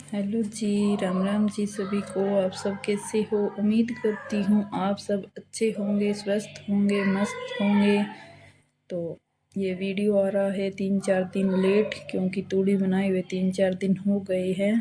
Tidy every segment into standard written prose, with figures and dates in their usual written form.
Hello जी, राम राम जी सभी को। आप सब कैसे हो? उम्मीद करती हूँ आप सब अच्छे होंगे, स्वस्थ होंगे, मस्त होंगे। तो ये वीडियो आ रहा है 3-4 दिन लेट, क्योंकि तूड़ी बनाए हुए 3-4 दिन हो गए हैं।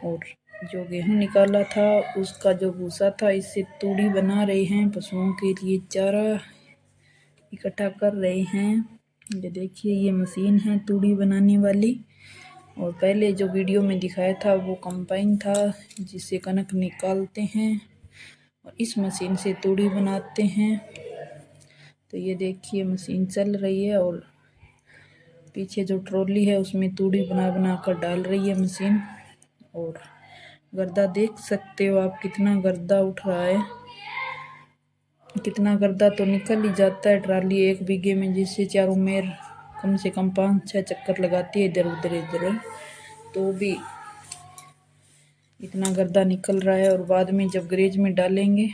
और जो गेहूँ निकाला था उसका जो भूसा था, इससे तूड़ी बना रहे हैं। पशुओं के लिए चारा इकट्ठा कर रहे हैं। ये देखिए, ये मशीन है तूड़ी बनाने वाली। और पहले जो वीडियो में दिखाया था वो कंबाइन था, जिससे कनक निकालते हैं और इस मशीन से तूड़ी बनाते हैं। तो ये देखिए, मशीन चल रही है और पीछे जो ट्रॉली है उसमें तूड़ी बना बना कर डाल रही है मशीन। और गर्दा देख सकते हो आप, कितना गर्दा उठ रहा है। कितना गर्दा तो निकल ही जाता है ट्राली एक बीघे में, जिससे चारों मेर कम से कम 5-6 चक्कर लगाती है इधर उधर इधर, तो भी इतना गर्दा निकल रहा है। और बाद में जब ग्रेज में डालेंगे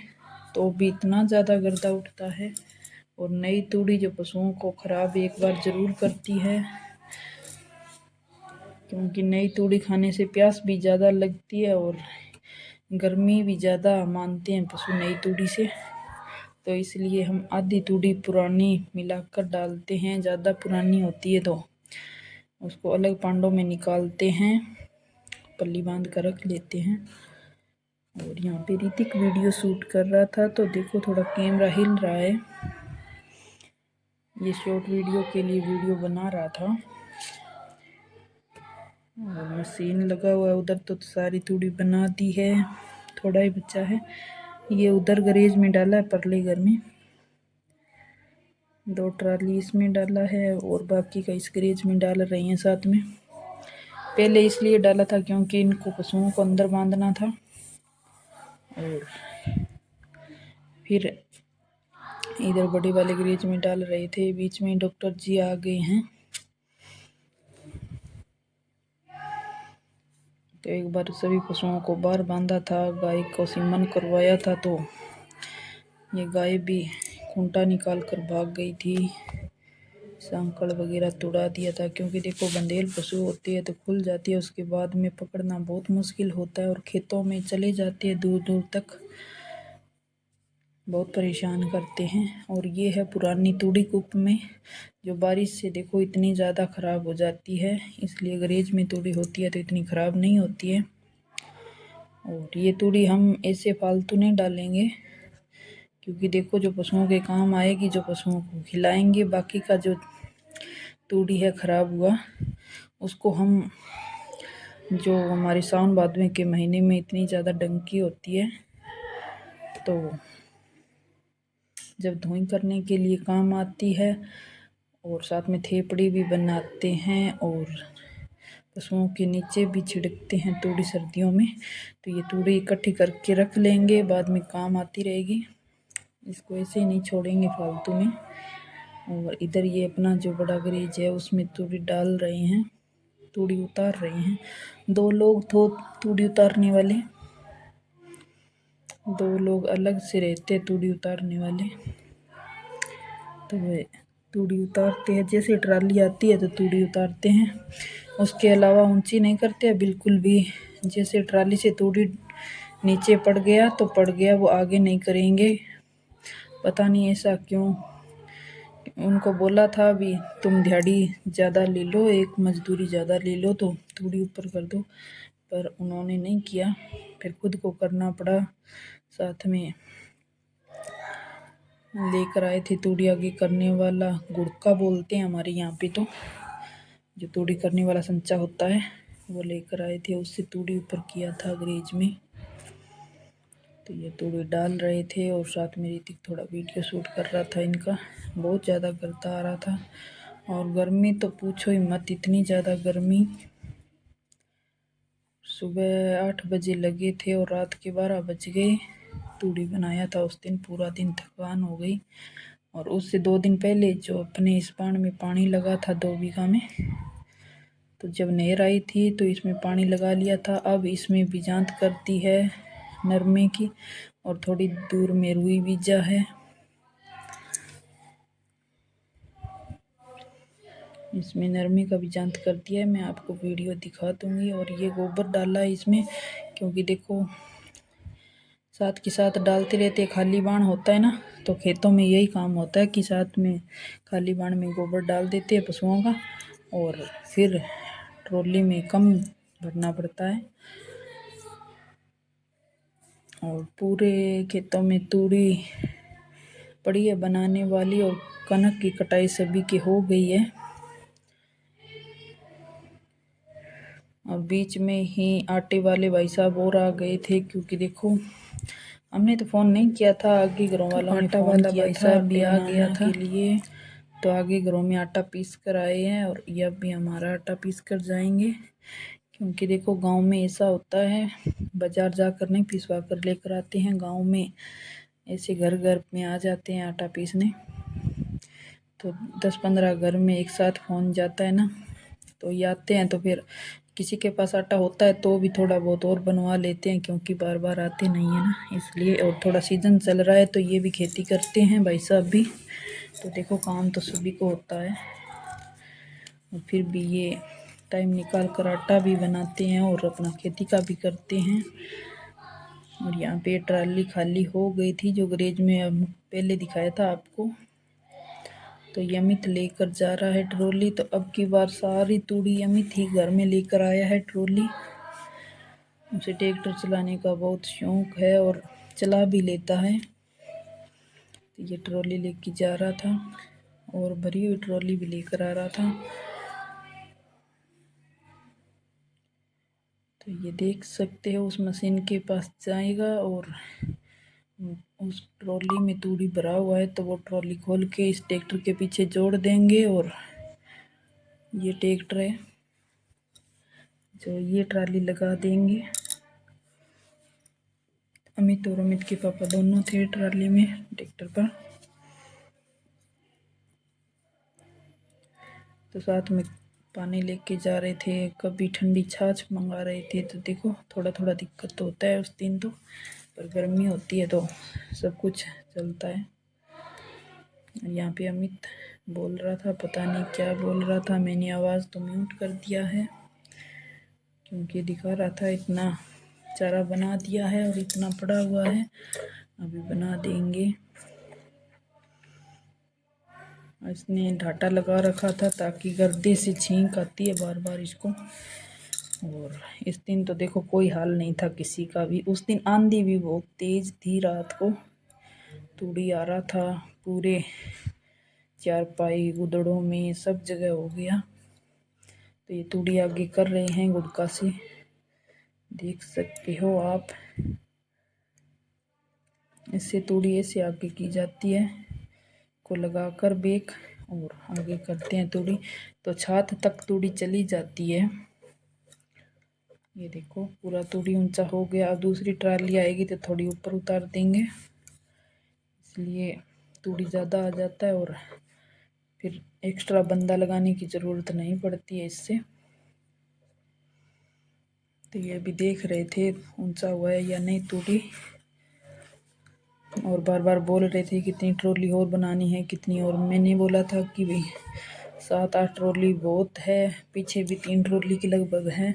तो भी इतना ज़्यादा गर्दा उठता है। और नई तूड़ी जो पशुओं को ख़राब एक बार ज़रूर करती है, क्योंकि नई तूड़ी खाने से प्यास भी ज़्यादा लगती है और गर्मी भी ज़्यादा मानते हैं पशु नई तूड़ी से। तो इसलिए हम आधी तूड़ी पुरानी मिलाकर डालते हैं। ज़्यादा पुरानी होती है तो उसको अलग पांडों में निकालते हैं, पल्ली बांध कर रख लेते हैं। और यहाँ पे ऋतिक वीडियो शूट कर रहा था, तो देखो थोड़ा कैमरा हिल रहा है। ये शॉर्ट वीडियो के लिए वीडियो बना रहा था। और मशीन लगा हुआ है उधर, तो सारी तूड़ी बना दी है, थोड़ा ही बचा है। ये उधर गैरेज में डाला है परले घर में, 2 ट्राली इसमें डाला है और बाकी का इस गैरेज में डाल रहे हैं साथ में। पहले इसलिए डाला था क्योंकि इनको पशुओं को अंदर बांधना था। और फिर इधर बड़े वाले गैरेज में डाल रहे थे। बीच में डॉक्टर जी आ गए हैं, तो एक बार सभी पशुओं को बाहर बांधा था, गाय को सीमन करवाया था। तो ये गाय भी खूंटा निकाल कर भाग गई थी, सांकड़ वगैरह तोड़ा दिया था। क्योंकि देखो, बंदेल पशु होती है तो खुल जाती है, उसके बाद में पकड़ना बहुत मुश्किल होता है और खेतों में चले जाते हैं दूर दूर तक, बहुत परेशान करते हैं। और ये है पुरानी तूड़ी कूप में, जो बारिश से देखो इतनी ज़्यादा ख़राब हो जाती है। इसलिए गैरेज में तूड़ी होती है तो इतनी ख़राब नहीं होती है। और ये तूड़ी हम ऐसे फालतू नहीं डालेंगे, क्योंकि देखो जो पशुओं के काम आएगी, जो पशुओं को खिलाएंगे। बाकी का जो तूड़ी है ख़राब हुआ, उसको हम, जो हमारे सावन भादवे के महीने में इतनी ज़्यादा डंकी होती है, तो जब धुई करने के लिए काम आती है। और साथ में थेपड़ी भी बनाते हैं और पशुओं के नीचे भी छिड़कते हैं तूड़ी सर्दियों में। तो ये तूड़ी इकट्ठी करके रख लेंगे, बाद में काम आती रहेगी। इसको ऐसे ही नहीं छोड़ेंगे फालतू में। और इधर ये अपना जो बड़ा गैरेज है उसमें तूड़ी डाल रहे हैं, तूड़ी उतार रहे हैं। 2 लोग तो तूड़ी उतारने वाले, 2 लोग अलग से रहते तूड़ी उतारने वाले। तो वे तूड़ी उतारते हैं, जैसे ट्राली आती है तो तूड़ी उतारते हैं। उसके अलावा ऊंची नहीं करते हैं बिल्कुल भी। जैसे ट्राली से तूड़ी नीचे पड़ गया तो पड़ गया, वो आगे नहीं करेंगे। पता नहीं ऐसा क्यों। उनको बोला था भी तुम दिहाड़ी ज़्यादा ले लो, एक मजदूरी ज़्यादा ले लो तो तूड़ी ऊपर कर दो, पर उन्होंने नहीं किया। फिर खुद को करना पड़ा। साथ में लेकर आए थे तूड़ी आगे करने वाला, गुड़का बोलते हैं हमारे यहाँ पे, तो जो तूड़ी करने वाला संचा होता है वो लेकर आए थे, उससे तूड़ी ऊपर किया था गैरेज में। तो ये तूड़ी डाल रहे थे और साथ में ऋतिक थोड़ा वीडियो शूट कर रहा था इनका। बहुत ज़्यादा गर्दा आ रहा था और गर्मी तो पूछो ही मत, इतनी ज़्यादा गर्मी। सुबह 8 बजे लगे थे और रात के 12 बज गए। तूड़ी बनाया था उस दिन, पूरा दिन थकान हो गई। और उससे 2 दिन पहले जो अपने इस पान में पानी लगा था 2 बीघा में, तो जब नहर आई थी तो इसमें पानी लगा लिया था। अब इसमें बीजांत करती है नरमे की, और थोड़ी दूर में रुई बीजा है। इसमें नरमी का भी जांच कर दिया है, मैं आपको वीडियो दिखा दूँगी। और ये गोबर डाला है इसमें, क्योंकि देखो साथ के साथ डालते रहते, खाली बाण होता है ना, तो खेतों में यही काम होता है कि साथ में खाली बाण में गोबर डाल देते हैं पशुओं का, और फिर ट्रॉली में कम भरना पड़ता है। और पूरे खेतों में तूड़ी पड़ी है बनाने वाली, और कनक की कटाई सभी की हो गई है। और बीच में ही आटे वाले भाई साहब और आ गए थे, क्योंकि देखो हमने तो फ़ोन नहीं किया था, आगे घरों वालों ने फ़ोन किया था भी आ गया था के लिए। तो आगे घरों में आटा पीस कर आए हैं, और ये अब भी हमारा आटा पीस कर जाएंगे। क्योंकि देखो गांव में ऐसा होता है, बाज़ार जाकर नहीं पिसवा कर लेकर आते हैं, गांव में ऐसे घर घर में आ जाते हैं आटा पीसने। तो 10-15 घर में एक साथ फ़ोन जाता है ना, तो ये आते हैं, तो फिर किसी के पास आटा होता है तो भी थोड़ा बहुत और बनवा लेते हैं, क्योंकि बार बार आते नहीं है ना, इसलिए। और थोड़ा सीज़न चल रहा है तो ये भी खेती करते हैं भाई साहब भी। तो देखो काम तो सभी को होता है, और फिर भी ये टाइम निकाल कर आटा भी बनाते हैं और अपना खेती का भी करते हैं। और यहाँ पे ट्राली खाली हो गई थी, जो गैरेज में अब पहले दिखाया था आपको। तो ये अमित लेकर जा रहा है ट्रॉली। तो अब की बार सारी तूड़ी अमित ही घर में लेकर आया है ट्रॉली। उसे ट्रैक्टर चलाने का बहुत शौक है और चला भी लेता है। तो ये ट्रॉली लेके जा रहा था, और भरी हुई ट्रॉली भी लेकर आ रहा था। तो ये देख सकते हो, उस मशीन के पास जाएगा और उस ट्रॉली में तूड़ी भरा हुआ है, तो वो ट्रॉली खोल के इस ट्रैक्टर के पीछे जोड़ देंगे। और ये ट्रैक्टर है जो ये ट्रॉली लगा देंगे। अमित और अमित के पापा दोनों थे ट्रॉली में, ट्रैक्टर पर। तो साथ में पानी लेके जा रहे थे, कभी ठंडी छाछ मंगा रहे थे। तो देखो थोड़ा थोड़ा दिक्कत तो होता है उस दिन तो, पर गर्मी होती है तो सब कुछ चलता है। यहाँ पे अमित बोल रहा था, पता नहीं क्या बोल रहा था, मैंने आवाज़ तो म्यूट कर दिया है, क्योंकि दिखा रहा था इतना चारा बना दिया है और इतना पड़ा हुआ है, अभी बना देंगे। इसने ढाटा लगा रखा था ताकि गर्दे से छींक आती है बार बार इसको। और इस दिन तो देखो कोई हाल नहीं था किसी का भी। उस दिन आंधी भी बहुत तेज थी, रात को तूड़ी आ रहा था, पूरे चारपाई गुदड़ों में सब जगह हो गया। तो ये तूड़ी आगे कर रहे हैं गुड़का से, देख सकते हो आप। इससे तूड़ी ऐसे आगे की जाती है, को लगाकर बेक, और आगे करते हैं तूड़ी। तो छात तक तूड़ी चली जाती है। ये देखो पूरा तूड़ी ऊंचा हो गया। अब दूसरी ट्राली आएगी तो थोड़ी ऊपर उतार देंगे, इसलिए तूड़ी ज़्यादा आ जाता है, और फिर एक्स्ट्रा बंदा लगाने की ज़रूरत नहीं पड़ती है इससे। तो ये भी देख रहे थे ऊंचा हुआ है या नहीं तूड़ी, और बार बार बोल रहे थे कितनी ट्रॉली और बनानी है, कितनी और। मैंने बोला था कि भाई 7-8 ट्रॉली बहुत है, पीछे भी 3 ट्रॉली की लगभग है।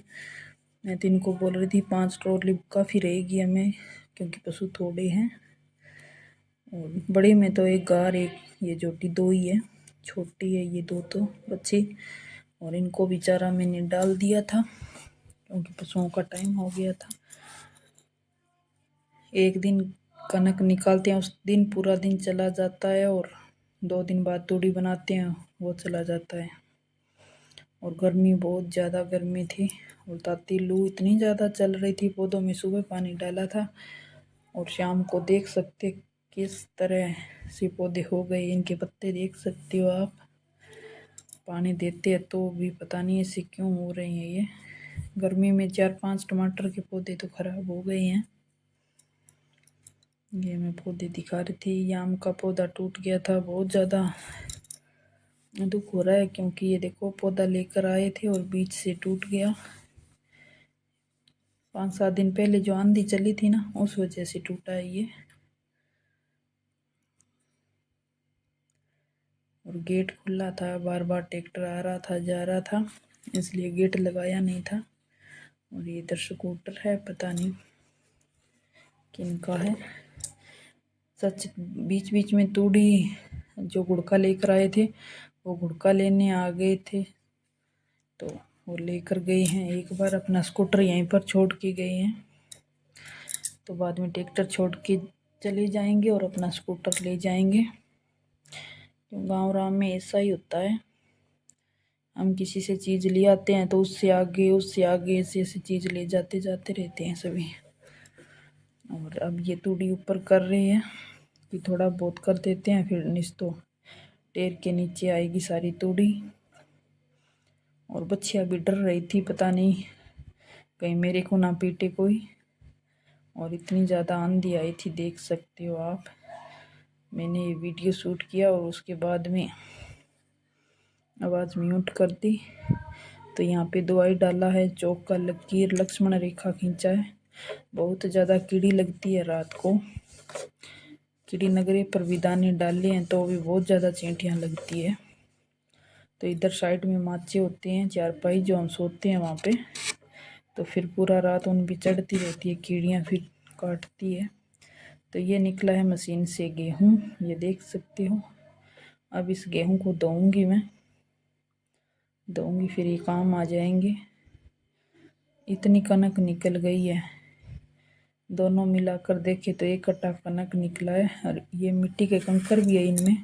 मैं तो इनको बोल रही थी 5 ट्रॉली काफ़ी रहेगी हमें, क्योंकि पशु थोड़े हैं। और बड़े में तो एक गार, एक ये जोटी, 2 ही है, छोटी है ये 2 तो बच्चे। और इनको भी चारा मैंने डाल दिया था, क्योंकि पशुओं का टाइम हो गया था। एक दिन कनक निकालते हैं, उस दिन पूरा दिन चला जाता है, और 2 दिन बाद तूड़ी बनाते हैं, वो चला जाता है। और गर्मी बहुत ज़्यादा गर्मी थी, और ताती लू इतनी ज़्यादा चल रही थी पौधों में। सुबह पानी डाला था, और शाम को देख सकते किस तरह से पौधे हो गए। इनके पत्ते देख सकते हो आप, पानी देते हैं तो भी पता नहीं ऐसे क्यों हो रहे हैं। ये गर्मी में 4-5 टमाटर के पौधे तो खराब हो गए हैं। ये मैं पौधे दिखा रही थी। ये आम का पौधा टूट गया था, बहुत ज़्यादा दुख हो रहा है, क्योंकि ये देखो पौधा लेकर आए थे और बीच से टूट गया। 5-7 दिन पहले जो आंधी चली थी ना, उस वजह से टूटा है ये। और गेट खुला था, बार बार ट्रैक्टर आ रहा था जा रहा था, इसलिए गेट लगाया नहीं था। और ये इधर स्कूटर है, पता नहीं किनका है। सच बीच बीच में तूड़ी जो गुड़का लेकर आए थे वो गुड़का लेने आ गए थे, तो वो लेकर गए हैं। एक बार अपना स्कूटर यहीं पर छोड़ के गए हैं, तो बाद में ट्रैक्टर छोड़ के चले जाएंगे और अपना स्कूटर ले जाएंगे। तो गाँव राम में ऐसा ही होता है, हम किसी से चीज़ ले आते हैं तो उससे आगे ऐसे ऐसी चीज़ ले जाते रहते हैं सभी। और अब ये तूड़ी ऊपर कर रहे हैं कि थोड़ा बहुत कर देते हैं, फिर निस्तो टेर के नीचे आएगी सारी तूड़ी। और बच्चियाँ भी डर रही थी, पता नहीं कहीं मेरे को ना पीटे कोई। और इतनी ज़्यादा आंधी आई थी, देख सकते हो आप। मैंने ये वीडियो शूट किया और उसके बाद में आवाज़ म्यूट कर दी। तो यहाँ पे दवाई डाला है, चौक का लकीर लक्ष्मण रेखा खींचा है। बहुत ज़्यादा कीड़ी लगती है रात को, कीड़ी नगरे पर भी दाने डाले हैं तो भी बहुत ज़्यादा चींटियाँ लगती है। तो इधर साइड में माचे होते हैं, चारपाई जो हम सोते हैं वहाँ पे, तो फिर पूरा रात उन भी चढ़ती रहती है कीड़ियाँ, फिर काटती है। तो ये निकला है मशीन से गेहूँ, ये देख सकते हो। अब इस गेहूँ को धोऊंगी मैं, फिर ये काम आ जाएंगे। इतनी कनक निकल गई है, दोनों मिलाकर देखे तो एक कट्टा कनक निकला है। और ये मिट्टी के कंकर भी है इनमें,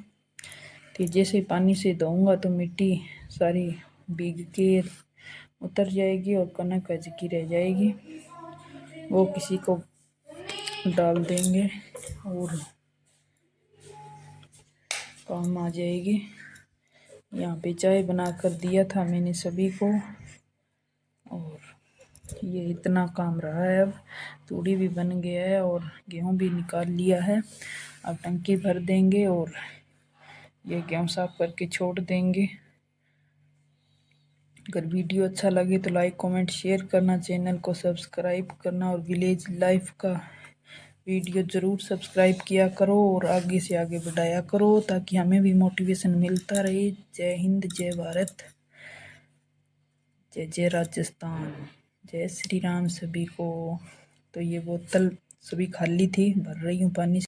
तो जैसे पानी से धोऊंगा तो मिट्टी सारी भीग के उतर जाएगी और कनक अजकी रह जाएगी, वो किसी को डाल देंगे और काम आ जाएगी। यहाँ पे चाय बना कर दिया था मैंने सभी को, और ये इतना काम रहा है। अब तूड़ी भी बन गया है और गेहूँ भी निकाल लिया है। अब टंकी भर देंगे और ये गेहूँ साफ करके छोड़ देंगे। अगर वीडियो अच्छा लगे तो लाइक कमेंट शेयर करना, चैनल को सब्सक्राइब करना, और विलेज लाइफ का वीडियो ज़रूर सब्सक्राइब किया करो और आगे से आगे बढ़ाया करो, ताकि हमें भी मोटिवेशन मिलता रहे। जय हिंद, जय भारत, जय जय राजस्थान, जय श्री राम सभी को। तो ये बोतल सभी खाली थी, भर रही हूँ पानी से।